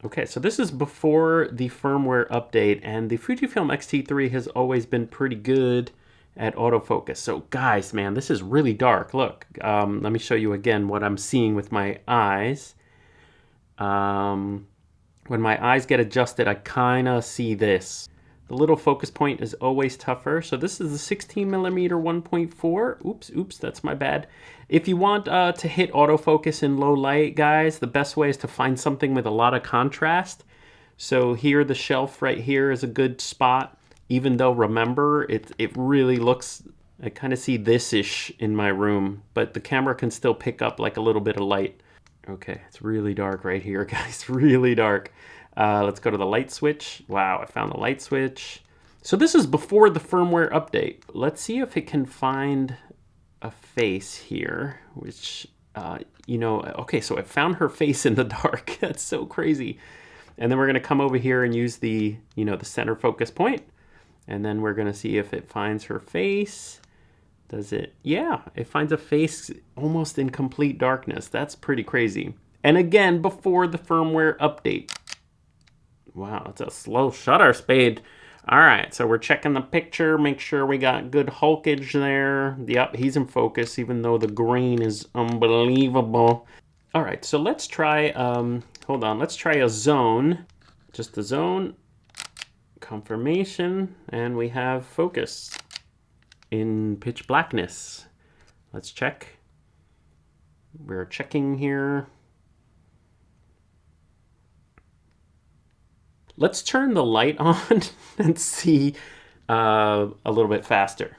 Okay, so this is before the firmware update, and the Fujifilm X-T3 has always been pretty good at autofocus. So guys, man, this is really dark. Look, let me show you again what I'm seeing with my eyes. When my eyes get adjusted, I kind of see this. The little focus point is always tougher. So this is the 16mm 1.4. Oops, that's my bad. If you want to hit autofocus in low light, guys, the best way is to find something with a lot of contrast. So here, the shelf right here is a good spot. Even though, remember, it really looks, I kind of see this-ish in my room, but the camera can still pick up like a little bit of light. Okay, it's really dark right here, guys, really dark. Let's go to the light switch. Wow, I found the light switch. So this is before the firmware update. Let's see if it can find a face here, which, you know, okay, so it found her face in the dark. That's so crazy. And then we're gonna come over here and use the, you know, the center focus point. And then we're gonna see if it finds her face. Does it? Yeah, it finds a face almost in complete darkness. That's pretty crazy. And again, before the firmware update. Wow, it's a slow shutter speed. All right, so we're checking the picture, make sure we got good hulkage there. Yep, he's in focus, even though the grain is unbelievable. All right, so let's try, hold on, let's try a zone. Just a zone, confirmation, and we have focus in pitch blackness. Let's check. We're checking here. Let's turn the light on and see a little bit faster.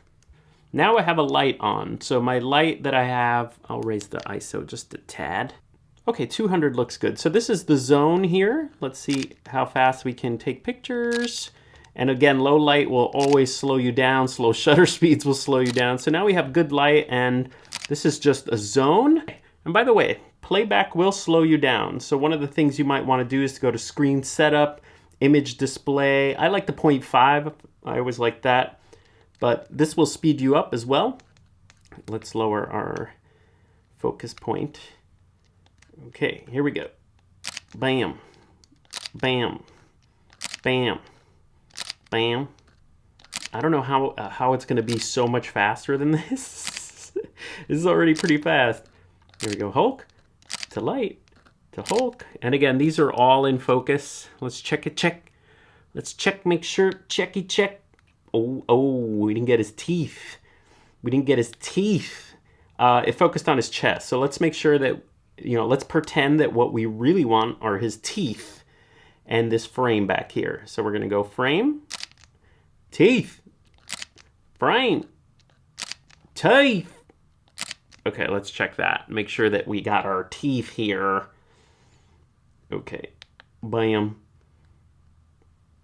Now I have a light on. So my light that I have, I'll raise the ISO just a tad. Okay, 200 looks good. So this is the zone here. Let's see how fast we can take pictures. And again, low light will always slow you down. Slow shutter speeds will slow you down. So now we have good light, and this is just a zone. And by the way, playback will slow you down. So one of the things you might want to do is to go to screen setup, image display. I like the 0.5. I always like that. But this will speed you up as well. Let's lower our focus point. Okay, here we go. Bam, bam, bam, bam. I don't know how it's going to be so much faster than this. This is already pretty fast. Here we go. Hulk to light to Hulk. And again, these are all in focus. Let's check it, check. Let's check, make sure, checky, check. Oh, we didn't get his teeth. We didn't get his teeth. It focused on his chest. So let's make sure that, you know, let's pretend that what we really want are his teeth and this frame back here. So we're gonna go frame, teeth, frame, teeth. Okay, let's check that. Make sure that we got our teeth here. Okay, bam.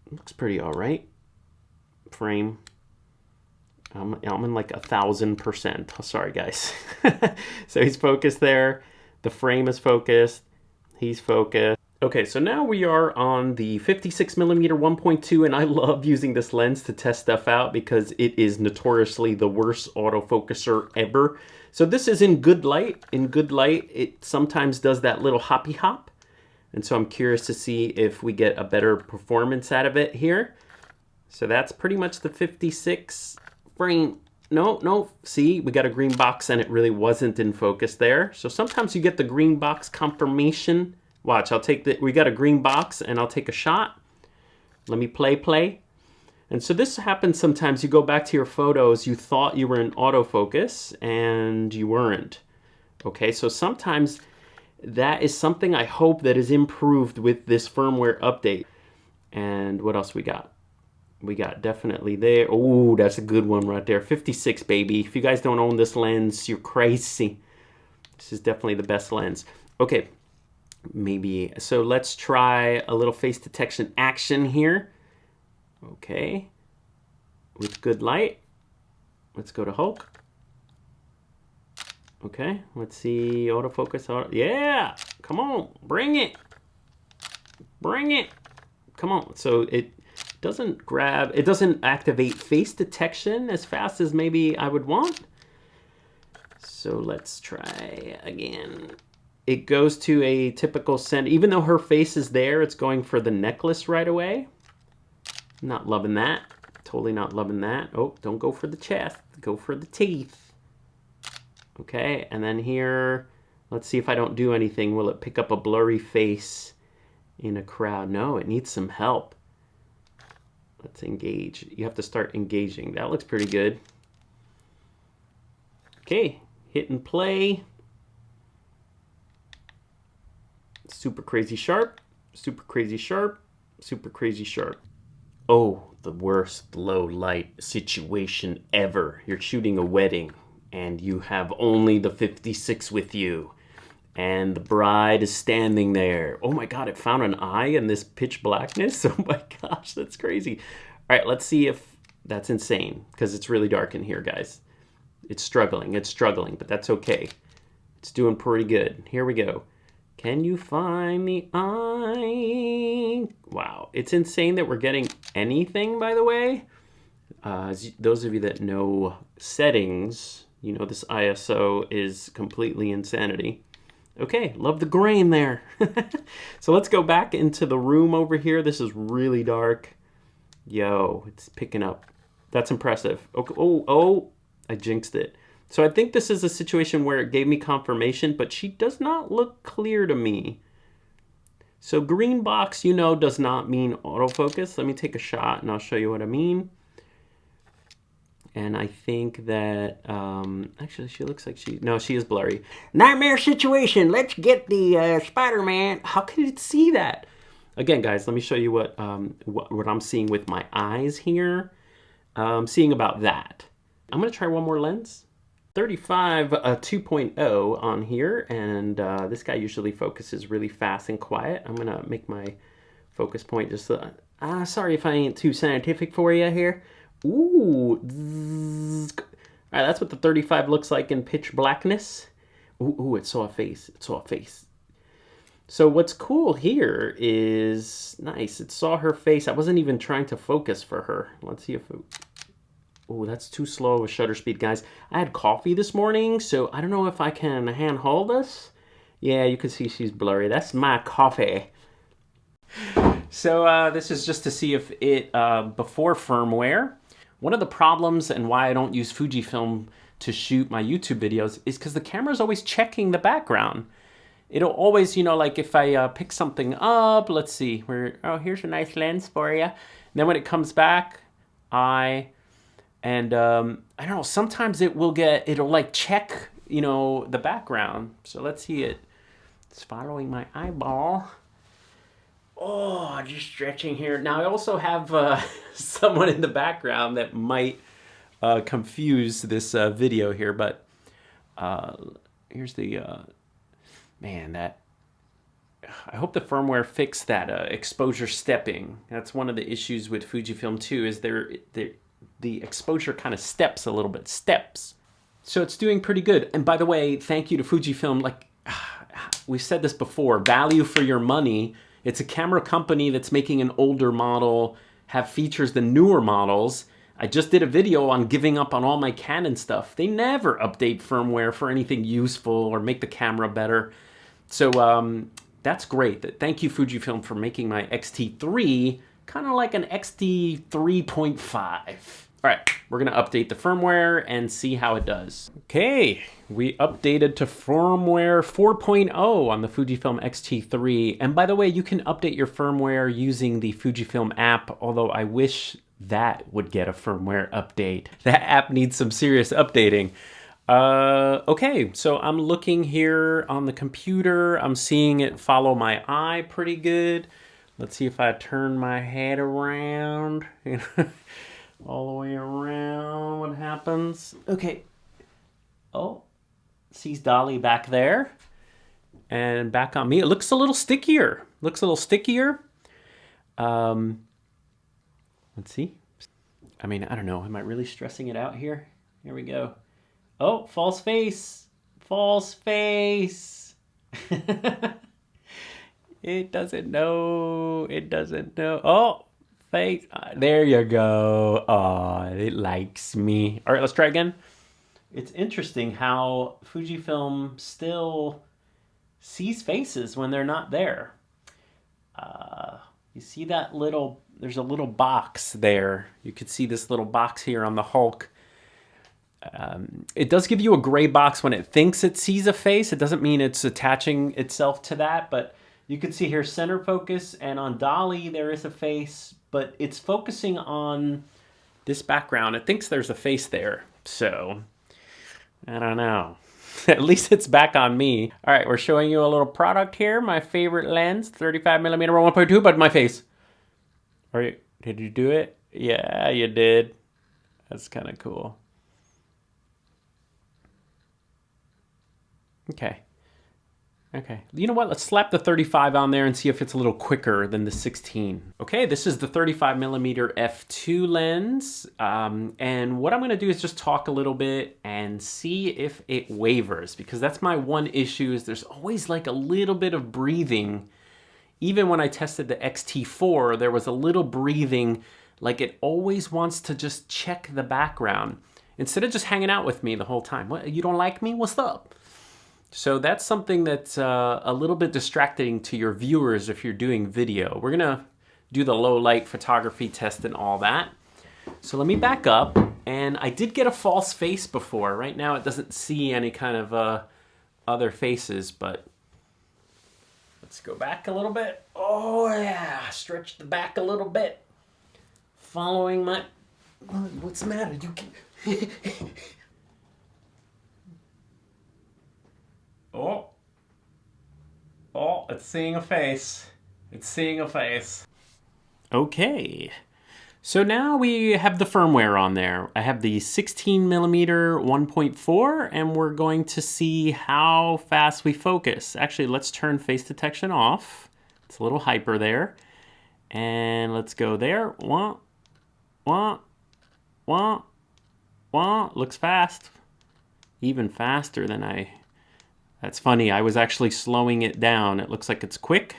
Looks pretty all right. Frame. I'm in like 1000%. Sorry, guys. So he's focused there. The frame is focused. He's focused. Okay, so now we are on the 56mm 1.2, and I love using this lens to test stuff out because it is notoriously the worst autofocuser ever. So this is in good light. In good light, it sometimes does that little hoppy hop. And so I'm curious to see if we get a better performance out of it here. So that's pretty much the 56 frame. No, see, we got a green box and it really wasn't in focus there. So sometimes you get the green box confirmation. Watch, we got a green box and I'll take a shot. Let me play. And so this happens sometimes. You go back to your photos, you thought you were in autofocus and you weren't. Okay, so sometimes that is something I hope that is improved with this firmware update. And what else we got? We got definitely there. Oh, that's a good one right there. 56, baby. If you guys don't own this lens, you're crazy. This is definitely the best lens. Okay, maybe. So let's try a little face detection action here. Okay, with good light. Let's go to Hulk. Okay, let's see, autofocus, yeah, come on, bring it, come on. So it doesn't grab, it doesn't activate face detection as fast as maybe I would want. So let's try again. it goes to a typical center. Even though her face is there, it's going for the necklace right away. Not loving that. Totally not loving that. Oh, don't go for the chest. Go for the teeth. Okay, and then here, let's see if I don't do anything. Will it pick up a blurry face in a crowd? No, it needs some help. Let's engage. You have to start engaging. That looks pretty good. Okay, hit and play. Super crazy sharp, super crazy sharp, super crazy sharp. Oh, the worst low light situation ever. You're shooting a wedding and you have only the 56 with you. And the bride is standing there. Oh my God, it found an eye in this pitch blackness. Oh my gosh, that's crazy. All right, let's see if that's insane because it's really dark in here, guys. It's struggling, but that's okay. It's doing pretty good. Here we go. Can you find the eye? Wow, it's insane that we're getting anything, by the way. Those of you that know settings, you know this ISO is completely insanity. Okay, love the grain there. So let's go back into the room over here. This is really dark. Yo, it's picking up. That's impressive. Okay. Oh, I jinxed it. So I think this is a situation where it gave me confirmation, but she does not look clear to me. So green box, you know, does not mean autofocus. Let me take a shot and I'll show you what I mean. And I think that, actually she looks like she is blurry. Nightmare situation, let's get the Spider-Man. How could it see that? Again, guys, let me show you what I'm seeing with my eyes here. I'm seeing about that. I'm gonna try one more lens. 35 2.0 on here, and this guy usually focuses really fast and quiet. I'm gonna make my focus point just, sorry if I ain't too scientific for you here. Ooh, all right, that's what the 35 looks like in pitch blackness. Ooh, it saw a face, it saw a face. So what's cool here is, nice, it saw her face. I wasn't even trying to focus for her. Let's see if it, oh, that's too slow with shutter speed, guys. I had coffee this morning, so I don't know if I can hand hold this. Yeah, you can see she's blurry. That's my coffee. So this is just to see if it, before firmware. One of the problems and why I don't use Fujifilm to shoot my YouTube videos is because the camera's always checking the background. It'll always, you know, like if I pick something up, let's see, oh, here's a nice lens for you. And then when it comes back, I don't know, sometimes it'll like check, you know, the background. So let's see it. It's following my eyeball. Oh, just stretching here. Now I also have someone in the background that might confuse this video here, but here's the, man, that, I hope the firmware fixed that exposure stepping. That's one of the issues with Fujifilm 2 is the exposure kind of steps a little bit, So it's doing pretty good. And by the way, thank you to Fujifilm. Like, we've said this before, value for your money. It's a camera company that's making an older model have features than newer models. I just did a video on giving up on all my Canon stuff. They never update firmware for anything useful or make the camera better. So that's great. Thank you, Fujifilm, for making my X-T3 kind of like an X-T3.5. All right, we're gonna update the firmware and see how it does. Okay, we updated to firmware 4.0 on the Fujifilm X-T3. And by the way, you can update your firmware using the Fujifilm app, although I wish that would get a firmware update. That app needs some serious updating. Okay, so I'm looking here on the computer. I'm seeing it follow my eye pretty good. Let's see if I turn my head around. All the way around, what happens? Okay. Oh, sees Dolly back there. And back on me. It looks a little stickier. Let's see. I mean, I don't know. Am I really stressing it out here? Here we go. Oh, false face. False face. It doesn't know. Oh. Face. There you go. Oh, it likes me. All right, let's try again. It's interesting how Fujifilm still sees faces when they're not there. You see that little, there's a little box there. You could see this little box here on the Hulk. It does give you a gray box when it thinks it sees a face. It doesn't mean it's attaching itself to that, but you can see here center focus, and on Dolly there is a face, but it's focusing on this background. It thinks there's a face there, so I don't know. At least it's back on me. All right, we're showing you a little product here. My favorite lens, 35mm 1.2, but my face. Did you do it? Yeah, you did. That's kind of cool. Okay. You know what? Let's slap the 35 on there and see if it's a little quicker than the 16. Okay, this is the 35mm f2 lens. And what I'm going to do is just talk a little bit and see if it wavers, because that's my one issue, is there's always like a little bit of breathing. Even when I tested the X-T4, there was a little breathing, like it always wants to just check the background instead of just hanging out with me the whole time. What, you don't like me? What's up? So that's something that's a little bit distracting to your viewers if you're doing video. We're gonna do the low light photography test and all that. So let me back up, and I did get a false face before. Right now it doesn't see any kind of other faces, but let's go back a little bit. Oh yeah, stretch the back a little bit. Following my, what's the matter? You can... Oh, it's seeing a face. It's seeing a face. Okay. So now we have the firmware on there. I have the 16mm 1.4, and we're going to see how fast we focus. Actually, let's turn face detection off. It's a little hyper there. And let's go there. Wah, wah, wah, wah. Looks fast. Even faster than I... That's funny, I was actually slowing it down. It looks like it's quick.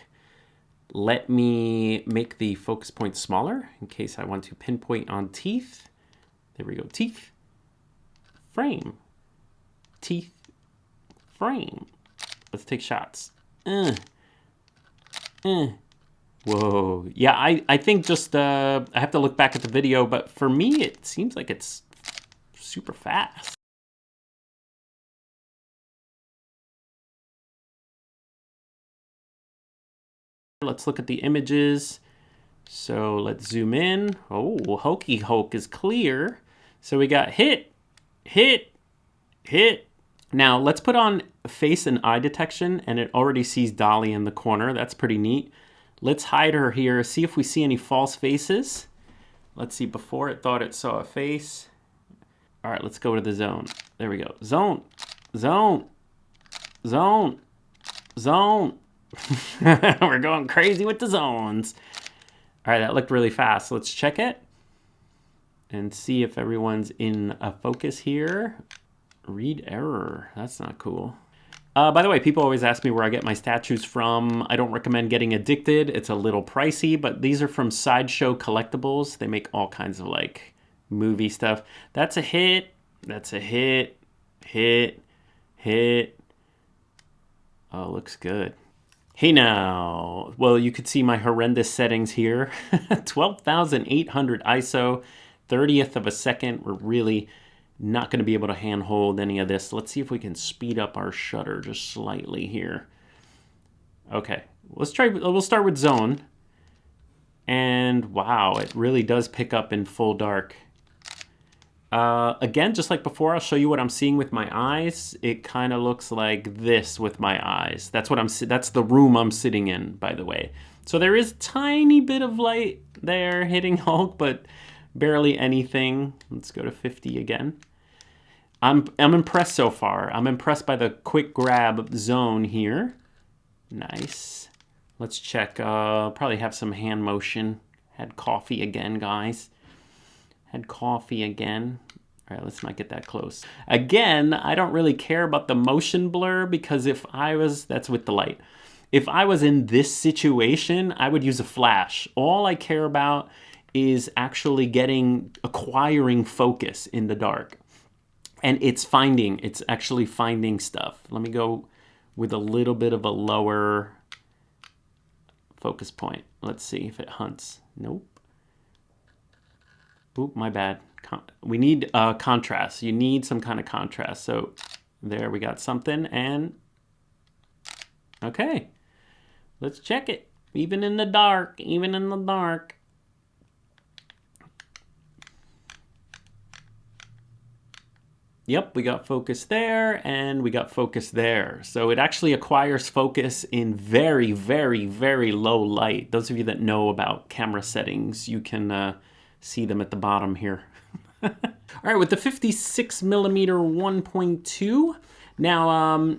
Let me make the focus point smaller in case I want to pinpoint on teeth. There we go, teeth, frame, teeth, frame. Let's take shots. Whoa, yeah, I think just, I have to look back at the video, but for me, it seems like it's super fast. Let's look at the images. So let's zoom in. Oh, Hokey Hoke is clear. So we got hit, hit, hit. Now let's put on face and eye detection, and it already sees Dolly in the corner. That's pretty neat. Let's hide her here, see if we see any false faces. Let's see, before it thought it saw a face. All right, let's go to the zone. There we go. Zone, zone, zone, zone. We're going crazy with the zones. All right, that looked really fast. Let's check it and see if everyone's in a focus here. Read error. That's not cool. By the way, people always ask me where I get my statues from. I don't recommend getting addicted. It's a little pricey, but these are from Sideshow Collectibles. They make all kinds of like movie stuff. That's a hit. That's a hit. Hit. Hit. Oh, looks good. Hey now, well, you could see my horrendous settings here. 12,800 ISO, 30th of a second. We're really not going to be able to handhold any of this. Let's see if we can speed up our shutter just slightly here. Okay, let's try. We'll start with zone. And wow, it really does pick up in full dark. Again, just like before, I'll show you what I'm seeing with my eyes. It kind of looks like this with my eyes. That's the room I'm sitting in, by the way. So there is a tiny bit of light there hitting Hulk, but barely anything. Let's go to 50 again. I'm impressed so far. I'm impressed by the quick grab zone here. Nice. Let's check. Probably have some hand motion. Had coffee again, guys. Had coffee again. All right, let's not get that close. Again, I don't really care about the motion blur because that's with the light. If I was in this situation, I would use a flash. All I care about is actually acquiring focus in the dark. And it's actually finding stuff. Let me go with a little bit of a lower focus point. Let's see if it hunts. Nope. Oop, my bad. We need contrast. You need some kind of contrast. So there we got something, and okay. Let's check it. Even in the dark, even in the dark. Yep, we got focus there, and we got focus there. So it actually acquires focus in very, very, very low light. Those of you that know about camera settings, you can see them at the bottom here. All right, with the 56mm 1.2, now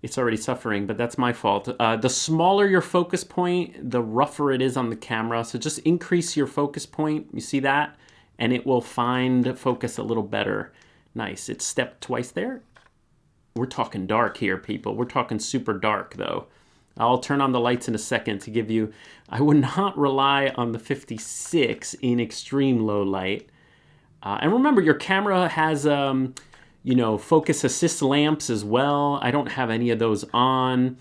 it's already suffering, but that's my fault. The smaller your focus point, the rougher it is on the camera. So just increase your focus point. You see that? And it will find focus a little better. Nice. It's stepped twice there. We're talking dark here, people. We're talking super dark, though. I'll turn on the lights in a second to give you... I would not rely on the 56 in extreme low light. And remember, your camera has, you know, focus assist lamps as well. I don't have any of those on.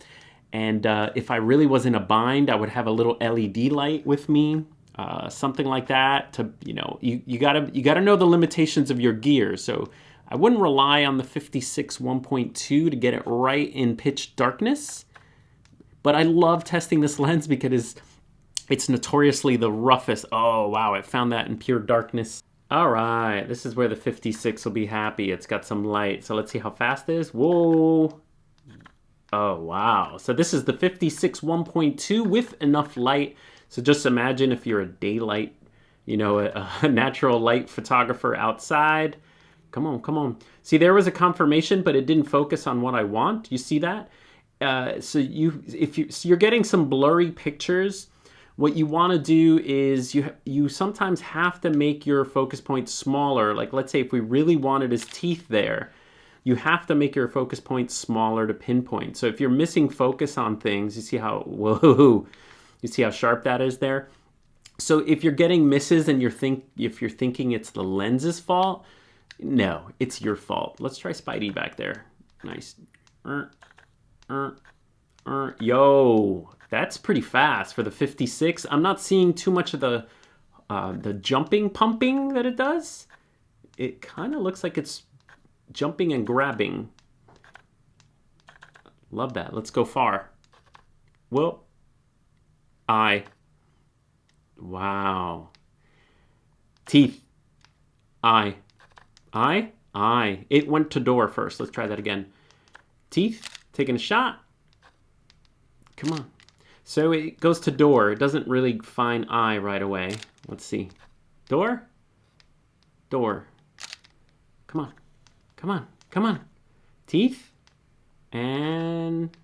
And if I really was in a bind, I would have a little LED light with me. Something like that to, you know, you gotta know the limitations of your gear. So I wouldn't rely on the 56 1.2 to get it right in pitch darkness. But I love testing this lens because it's notoriously the roughest. Oh, wow, it found that in pure darkness. All right, this is where the 56 will be happy. It's got some light. So let's see how fast it is. Whoa. Oh, wow. So this is the 56 1.2 with enough light. So just imagine if you're a daylight, you know, a natural light photographer outside. Come on, come on. See, there was a confirmation, but it didn't focus on what I want. You see that? So you're getting some blurry pictures, what you want to do is you sometimes have to make your focus point smaller. Like, let's say if we really wanted his teeth there, you have to make your focus point smaller to pinpoint. So if you're missing focus on things, you see how, whoa, you see how sharp that is there? So if you're getting misses and if you're thinking it's the lens's fault, no, it's your fault. Let's try Spidey back there. Nice. Yo, that's pretty fast for the 56. I'm not seeing too much of the jumping pumping that it does. It kind of looks like it's jumping and grabbing. Love that. Let's go far. Well, eye. Wow. Teeth. Eye. Eye. Eye. It went to door first. Let's try that again. Teeth. Taking a shot. Come on. So it goes to door. It doesn't really find eye right away. Let's see. Door. Door. Come on. Come on. Come on. Teeth. And...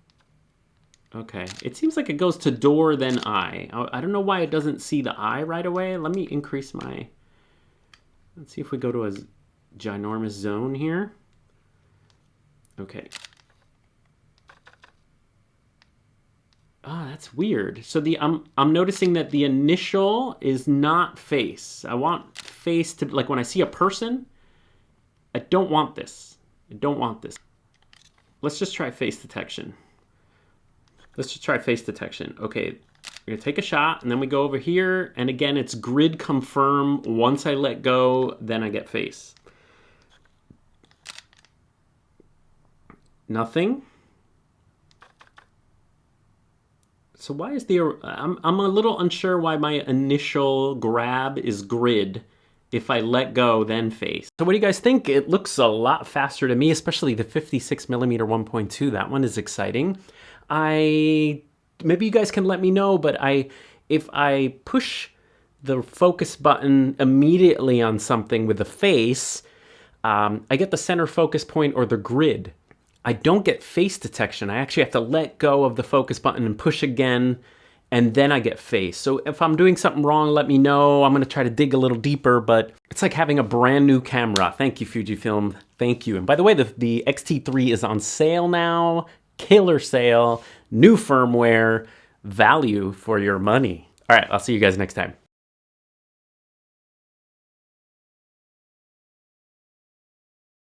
okay. It seems like it goes to door, then eye. I don't know why it doesn't see the eye right away. Let me increase my... let's see if we go to a ginormous zone here. Okay. Ah, that's weird. So I'm noticing that the initial is not face. I want face to, like when I see a person, I don't want this. I don't want this. Let's just try face detection. Let's just try face detection. Okay, we're gonna take a shot and then we go over here. And again, it's grid confirm. Once I let go, then I get face. Nothing. So why is I'm a little unsure why my initial grab is grid. If I let go, then face. So what do you guys think? It looks a lot faster to me, especially the 56mm 1.2. That one is exciting. Maybe you guys can let me know, but if I push the focus button immediately on something with the face, I get the center focus point or the grid. I don't get face detection. I actually have to let go of the focus button and push again, and then I get face. So if I'm doing something wrong, let me know. I'm gonna try to dig a little deeper, but it's like having a brand new camera. Thank you, Fujifilm. Thank you. And by the way, the X-T3 is on sale now. Killer sale, new firmware, value for your money. All right, I'll see you guys next time.